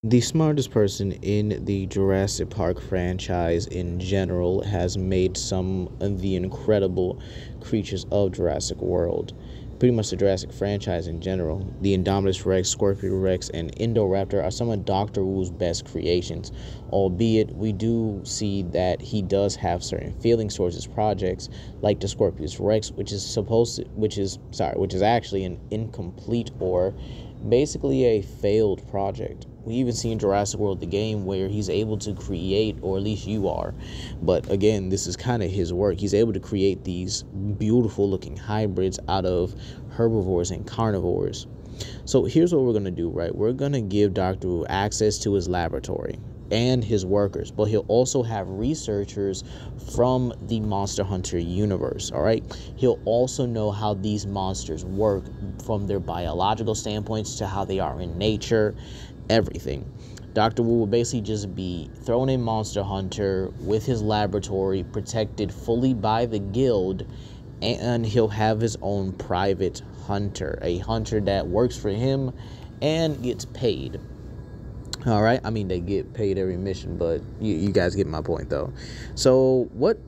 The smartest person in the Jurassic Park franchise in general has made some of the incredible creatures of Jurassic World. Pretty much the Jurassic franchise in general. The Indominus Rex, Scorpion Rex, and Indoraptor are some of Dr. Wu's best creations. Albeit we do see that he does have certain feelings towards his projects, like the Scorpius Rex, which is actually an incomplete or basically a failed project. We even see in Jurassic World the game where he's able to create, or at least you are, but again, this is kind of his work. He's able to create these beautiful looking hybrids out of herbivores and carnivores. So here's what we're going to do, right? We're going to give Dr. Wu access to his laboratory and his workers, but he'll also have researchers from the Monster Hunter universe. All right, he'll also know how these monsters work from their biological standpoints to how they are in nature, everything. Dr. Wu will basically just be thrown in Monster Hunter with his laboratory protected fully by the guild, and he'll have his own private hunter, a hunter that works for him and gets paid. All right, I mean, they get paid every mission, but you guys get my point though. So what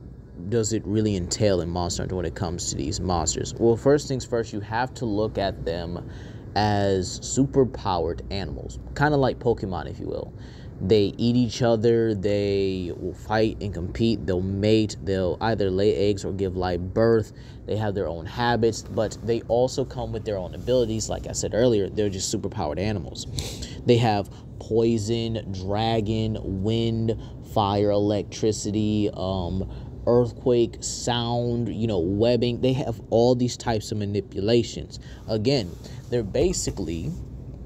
does it really entail in Monster Hunter when it comes to these monsters? Well, first things first, you have to look at them as super powered animals, kind of like Pokemon, if you will. They eat each other, they will fight and compete, they'll mate, they'll either lay eggs or give live birth. They have their own habits, but they also come with their own abilities. Like I said earlier, they're just super powered animals. They have poison, dragon, wind, fire, electricity, earthquake, sound, webbing. They have all these types of manipulations. Again, they're basically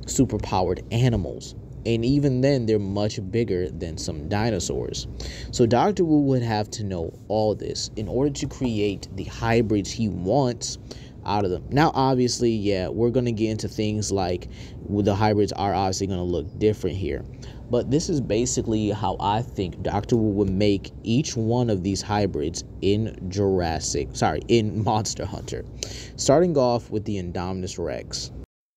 super powered animals, and even then they're much bigger than some dinosaurs. So Dr. Wu would have to know all this in order to create the hybrids he wants out of them. Now obviously, yeah, we're going to get into things like the hybrids are obviously going to look different here, but this is basically how I think Dr. Wu would make each one of these hybrids in Monster Hunter, starting off with the Indominus Rex.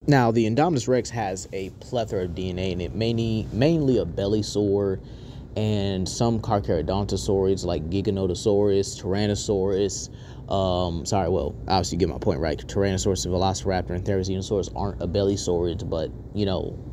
Now, the Indominus Rex has a plethora of DNA in it, mainly a belly sore and some Carcharodontosaurids like Giganotosaurus, Tyrannosaurus. Obviously you get my point, right? Tyrannosaurus, Velociraptor, and Therizinosaurus aren't a bellysaurids, but,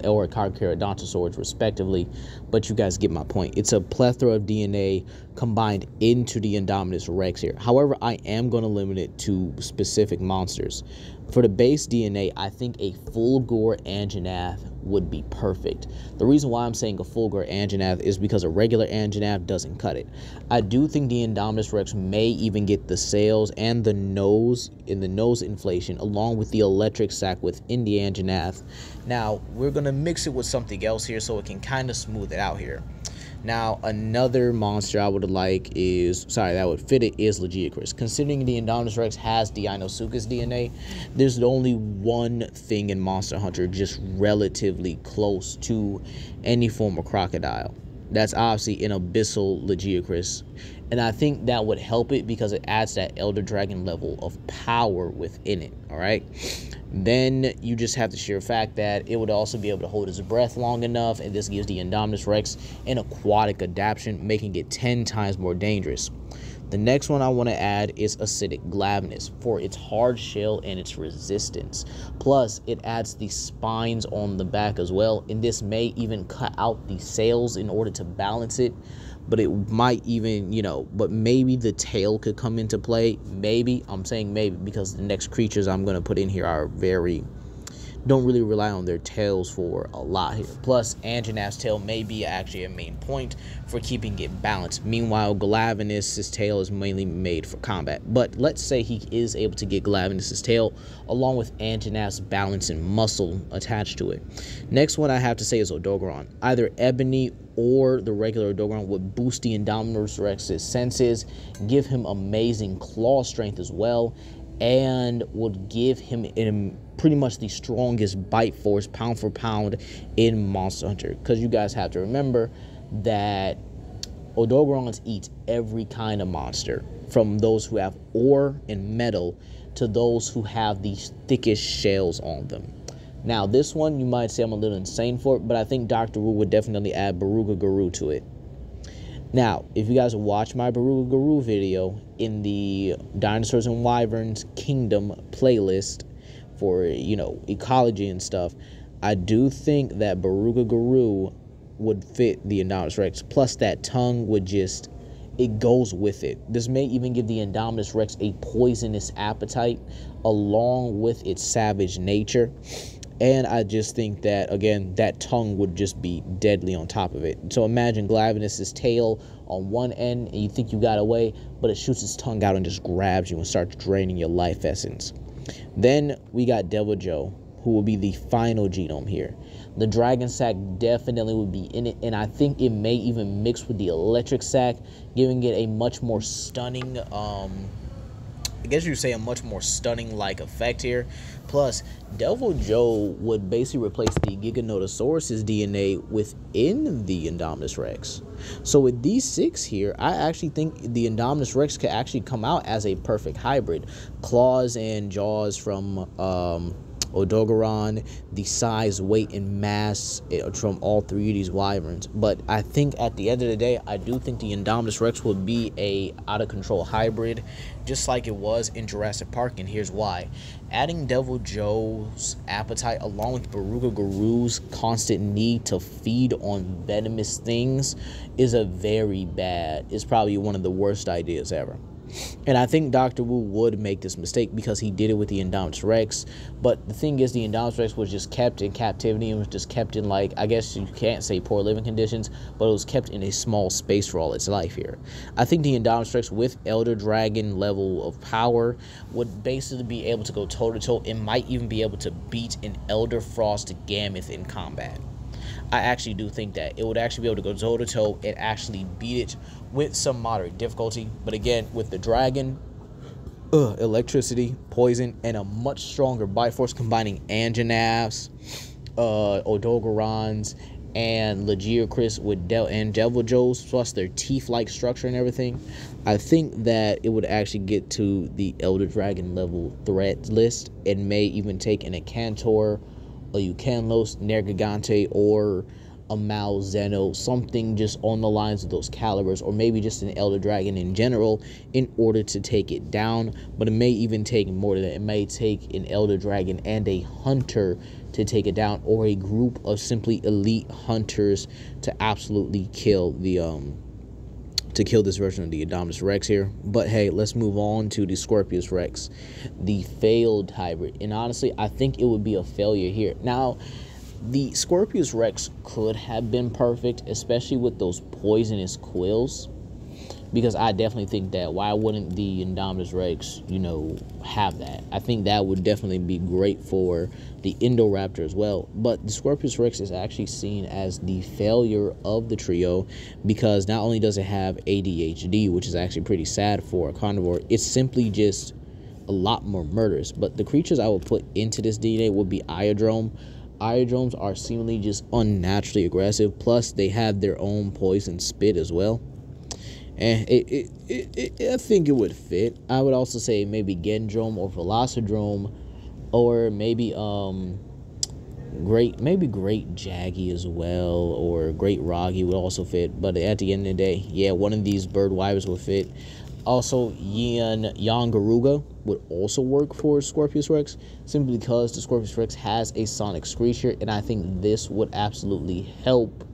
or Carcharodontosaurus respectively, but you guys get my point. It's a plethora of DNA combined into the Indominus Rex here. However, I am going to limit it to specific monsters. For the base DNA, I think a full-gore Anjanath would be perfect. The reason why I'm saying a full-gore Anjanath is because a regular Anjanath doesn't cut it. I do think the Indominus Rex may even get the sails and the nose inflation along with the electric sac within the Anjanath. Now, we're going to mix it with something else here so it can kind of smooth it out here. Now, another monster I would like that would fit it is Lagiacrus. Considering the Indominus Rex has Deinosuchus DNA, there's only one thing in Monster Hunter just relatively close to any form of crocodile. That's obviously an abyssal Lagiacrus. And I think that would help it because it adds that Elder Dragon level of power within it, all right? Then you just have the sheer fact that it would also be able to hold its breath long enough, and this gives the Indominus Rex an aquatic adaptation, making it 10 times more dangerous. The next one I want to add is Acidic Glavnus for its hard shell and its resistance. Plus, it adds the spines on the back as well, and this may even cut out the sails in order to balance it. But it might even, but maybe the tail could come into play. Maybe, I'm saying maybe because the next creatures I'm going to put in here are don't really rely on their tails for a lot here. Plus, Anjanath's tail may be actually a main point for keeping it balanced. Meanwhile, Glavenus' tail is mainly made for combat. But let's say he is able to get Glavenus' tail along with Anjanath's balance and muscle attached to it. Next one I have to say is Odogaron. Either Ebony or the regular Odogaron would boost the Indominus Rex's senses, give him amazing claw strength as well, and would give him pretty much the strongest bite force pound for pound in Monster Hunter. Because you guys have to remember that Odogarons eat every kind of monster, from those who have ore and metal to those who have the thickest shells on them. Now, this one, you might say I'm a little insane for it, but I think Dr. Wu would definitely add Baruga Guru to it. Now, if you guys watch my Baruga Guru video in the Dinosaurs and Wyverns Kingdom playlist for, you know, ecology and stuff, I do think that Baruga Guru would fit the Indominus Rex. Plus, that tongue would just, it goes with it. This may even give the Indominus Rex a poisonous appetite along with its savage nature. And I just think that, again, that tongue would just be deadly on top of it. So imagine Glavenus's tail on one end, and you think you got away, but it shoots its tongue out and just grabs you and starts draining your life essence. Then we got Devil Joe, who will be the final genome here. The Dragon Sac definitely would be in it, and I think it may even mix with the Electric Sac, giving it a much more stunning, I guess you would say a much more stunning like effect here. Plus, Devil Joe would basically replace the Giganotosaurus's DNA within the Indominus Rex. So with these 6 here, I actually think the Indominus Rex could actually come out as a perfect hybrid. Claws and jaws from Odogaron, the size, weight, and mass from all 3 of these wyverns. But I think at the end of the day, I do think the Indominus Rex would be a out-of-control hybrid, just like it was in Jurassic Park, and here's why. Adding Devil Joe's appetite along with Baruga Guru's constant need to feed on venomous things is it's probably one of the worst ideas ever. And I think Dr. Wu would make this mistake because he did it with the Indominus Rex. But the thing is, the Indominus Rex was just kept in captivity and was just kept in, like, I guess you can't say poor living conditions, but it was kept in a small space for all its life here. I think the Indominus Rex with Elder Dragon level of power would basically be able to go toe-to-toe and might even be able to beat an Elder Frost Gammoth in combat. I actually do think that it would actually be able to go toe-to-toe and actually beat it with some moderate difficulty. But again, with the dragon, electricity, poison, and a much stronger bite force combining Anjanaths, Odogarons, and Lagiocris with Devil Joes, plus their teeth-like structure and everything, I think that it would actually get to the Elder Dragon level threat list and may even take an Acantor, a Eucanlos, Nergigante, or a Malzeno, something just on the lines of those calibers, or maybe just an Elder Dragon in general in order to take it down. But it may even take more than that. It may take an Elder Dragon and a Hunter to take it down, or a group of simply elite hunters to absolutely kill the this version of the Indominus Rex here. But hey, let's move on to the Scorpius Rex, the failed hybrid. And honestly, I think it would be a failure here. Now, the Scorpius Rex could have been perfect, especially with those poisonous quills, because I definitely think that why wouldn't the Indominus Rex, you know, have that? I think that would definitely be great for the Indoraptor as well. But the Scorpius Rex is actually seen as the failure of the trio because not only does it have ADHD, which is actually pretty sad for a carnivore, it's simply just a lot more murderous. But the creatures I would put into this DNA would be Iodrome. Iodromes are seemingly just unnaturally aggressive, plus they have their own poison spit as well. And I think it would fit. I would also say maybe Gendrome or Velocidrome, or maybe Great Jaggy as well, or Great Roggy would also fit. But at the end of the day, yeah, one of these bird wyverns would fit. Also, Yangaruga would also work for Scorpius Rex, simply because the Scorpius Rex has a sonic screecher, and I think this would absolutely help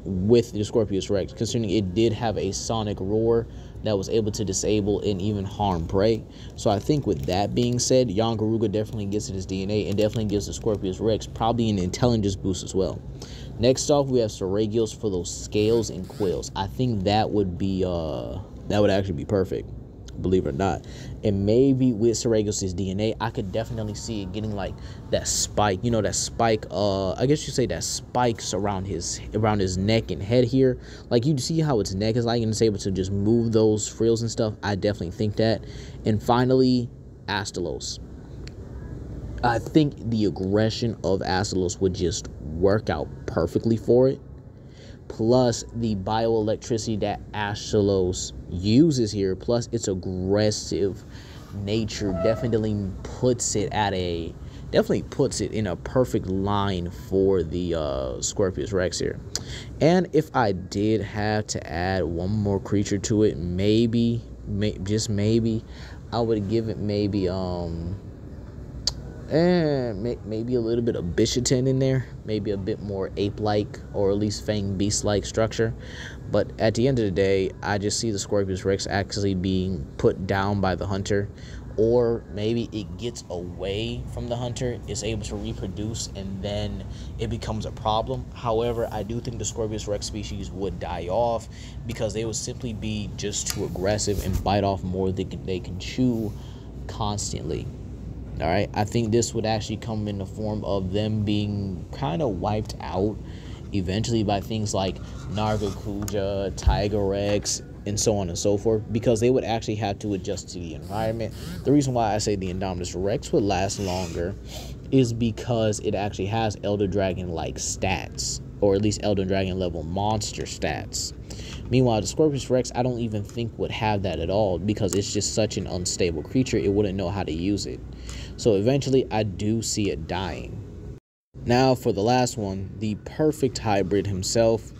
with the Scorpius Rex, considering it did have a sonic roar that was able to disable and even harm prey. So I think with that being said, Yangaruga definitely gets it his DNA and definitely gives the Scorpius Rex probably an intelligence boost as well. Next off, we have Seragios for those scales and quills. I think that would be that would actually be perfect, believe it or not. And maybe with Seragios' DNA, I could definitely see it getting like that spike, you know, that spike, I guess you say that spikes around his neck and head here. Like, you see how its neck is like, and it's able to just move those frills and stuff. I definitely think that. And finally, Astalos. I think the aggression of Astalos would just work out perfectly for it. Plus the bioelectricity that Astalos uses here, plus its aggressive nature, definitely puts it at a definitely puts it in a perfect line for the Scorpius Rex here. And if I did have to add one more creature to it, maybe, just maybe, I would give it maybe maybe a little bit of Bishaten in there, maybe a bit more ape-like or at least Fang Beast-like structure. But at the end of the day, I just see the Scorpius Rex actually being put down by the hunter, or maybe it gets away from the hunter, is able to reproduce, and then it becomes a problem. However, I do think the Scorpius Rex species would die off because they would simply be just too aggressive and bite off more than they can chew constantly. All right, I think this would actually come in the form of them being kind of wiped out eventually by things like Nargacuja, Tiger Rex, and so on and so forth, because they would actually have to adjust to the environment. The reason why I say the Indominus Rex would last longer is because it actually has Elder Dragon-like stats, or at least Elder Dragon level monster stats. Meanwhile, the Scorpius Rex, I don't even think would have that at all, because it's just such an unstable creature, it wouldn't know how to use it. So eventually, I do see it dying. Now, for the last one, the perfect hybrid himself,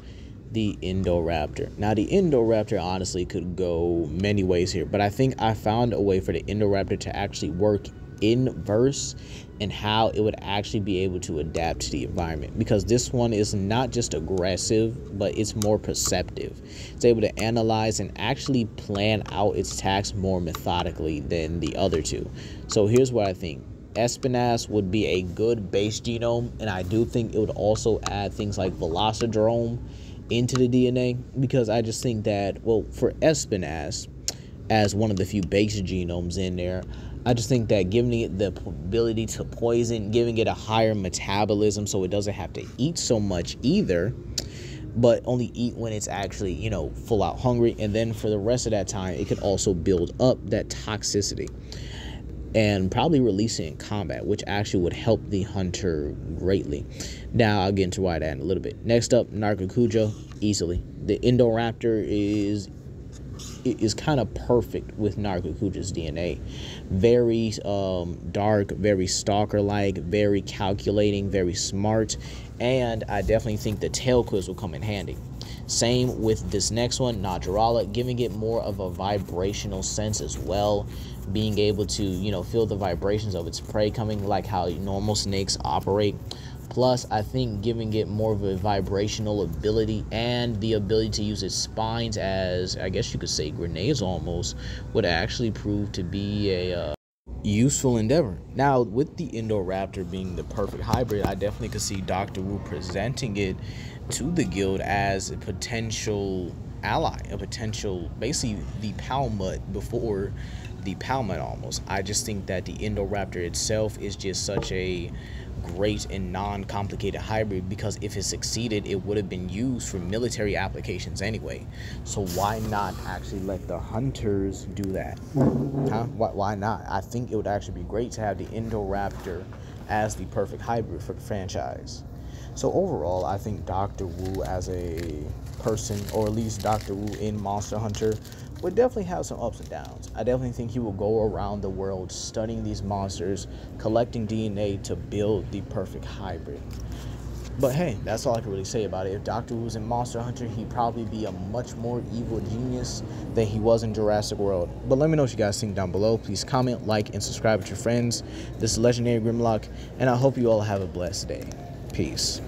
the Indoraptor. Now, the Indoraptor honestly could go many ways here, but I think I found a way for the Indoraptor to actually work in verse and how it would actually be able to adapt to the environment, because this one is not just aggressive, but it's more perceptive. It's able to analyze and actually plan out its attacks more methodically than the other two. So here's what I think. Espinas would be a good base genome, and I do think it would also add things like Velocidrome into the DNA, because I just think that, well, for Espinas, as one of the few base genomes in there, I just think that giving it the ability to poison, giving it a higher metabolism so it doesn't have to eat so much either, but only eat when it's actually, you know, full out hungry. And then for the rest of that time, it could also build up that toxicity and probably release it in combat, which actually would help the hunter greatly. Now, I'll get into why that in a little bit. Next up, Nargacuja, easily. The Indoraptor is kind of perfect with Nargacuja's DNA. Very dark, very stalker-like, very calculating, very smart, and I definitely think the tail quiz will come in handy. Same with this next one, Najarala, giving it more of a vibrational sense as well, being able to, you know, feel the vibrations of its prey coming, like how normal snakes operate. Plus, I think giving it more of a vibrational ability and the ability to use its spines as, I guess you could say, grenades almost, would actually prove to be a useful endeavor. Now, with the Indoraptor being the perfect hybrid, I definitely could see Dr. Wu presenting it to the guild as a potential ally, a potential, basically the Palmut before the Palmut almost. I just think that the Indoraptor itself is just such a great and non-complicated hybrid, because if it succeeded, it would have been used for military applications anyway. So why not actually let the hunters do that? Huh? Why not? I think it would actually be great to have the Indoraptor as the perfect hybrid for the franchise. So overall, I think Dr. Wu as a person, or at least Dr. Wu in Monster Hunter, would definitely have some ups and downs. I definitely think he will go around the world studying these monsters, collecting DNA to build the perfect hybrid. But hey, that's all I can really say about it. If Dr. Wu was in Monster Hunter, he'd probably be a much more evil genius than he was in Jurassic World. But let me know what you guys think down below. Please comment, like, and subscribe with your friends. This is Legendary Grimlock, and I hope you all have a blessed day. Peace.